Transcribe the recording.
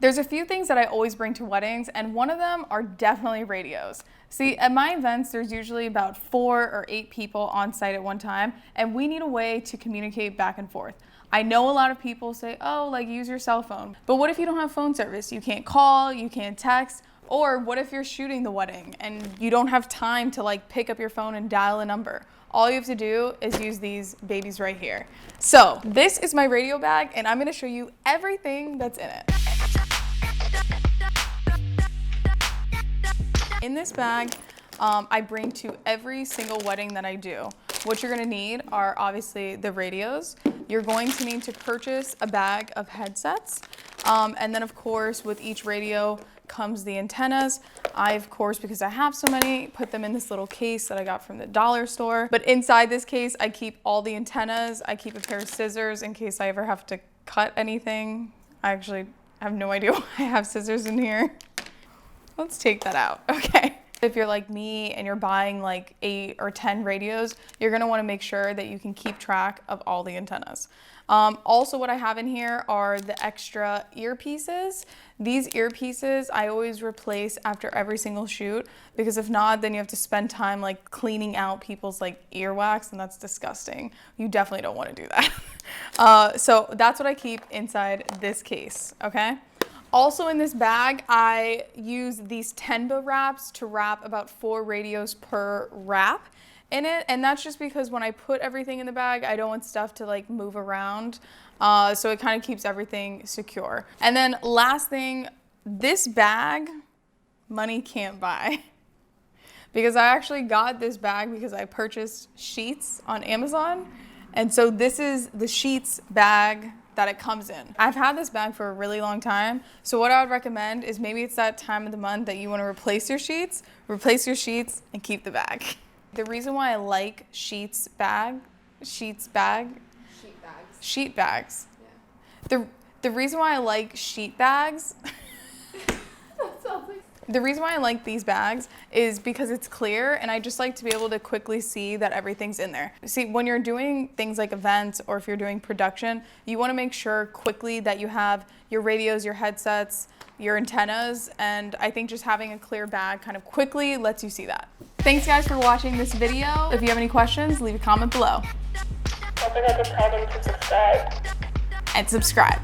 There's a few things that I always bring to weddings, and one of them are definitely radios. See, at my events, there's usually about 4 or 8 people on site at one time, and we need a way to communicate back and forth. I know a lot of people say, oh, like use your cell phone. But what if you don't have phone service? You can't call, you can't text, or what if you're shooting the wedding and you don't have time to like pick up your phone and dial a number? All you have to do is use these babies right here. So this is my radio bag, and I'm gonna show you everything that's in it. In this bag, I bring to every single wedding that I do. What you're gonna need are obviously the radios. You're going to need to purchase a bag of headsets. And then of course, with each radio comes the antennas. I, of course, because I have so many, put them in this little case that I got from the dollar store. But inside this case, I keep all the antennas. I keep a pair of scissors in case I ever have to cut anything. I actually have no idea why I have scissors in here. Let's take that out, okay. If you're like me and you're buying like 8 or 10 radios, you're gonna wanna make sure that you can keep track of all the antennas. Also what I have in here are the extra earpieces. These earpieces I always replace after every single shoot, because if not, then you have to spend time like cleaning out people's like earwax, and that's disgusting. You definitely don't wanna do that. So that's what I keep inside this case, okay? Also in this bag, I use these Tenba wraps to wrap about 4 radios per wrap in it. And that's just because when I put everything in the bag, I don't want stuff to like move around. So it kind of keeps everything secure. And then last thing, this bag, money can't buy. Because I actually got this bag because I purchased sheets on Amazon. And so this is the sheets bag that it comes in. I've had this bag for a really long time, so what I would recommend is maybe it's that time of the month that you want to replace your sheets and keep the bag. The reason why I like sheet bags. Yeah. The reason why I like sheet bags The reason why I like these bags is because it's clear, and I just like to be able to quickly see that everything's in there. See, when you're doing things like events or if you're doing production, you want to make sure quickly that you have your radios, your headsets, your antennas, and I think just having a clear bag kind of quickly lets you see that. Thanks guys for watching this video. If you have any questions, leave a comment below. Don't forget to tell them to subscribe. And subscribe.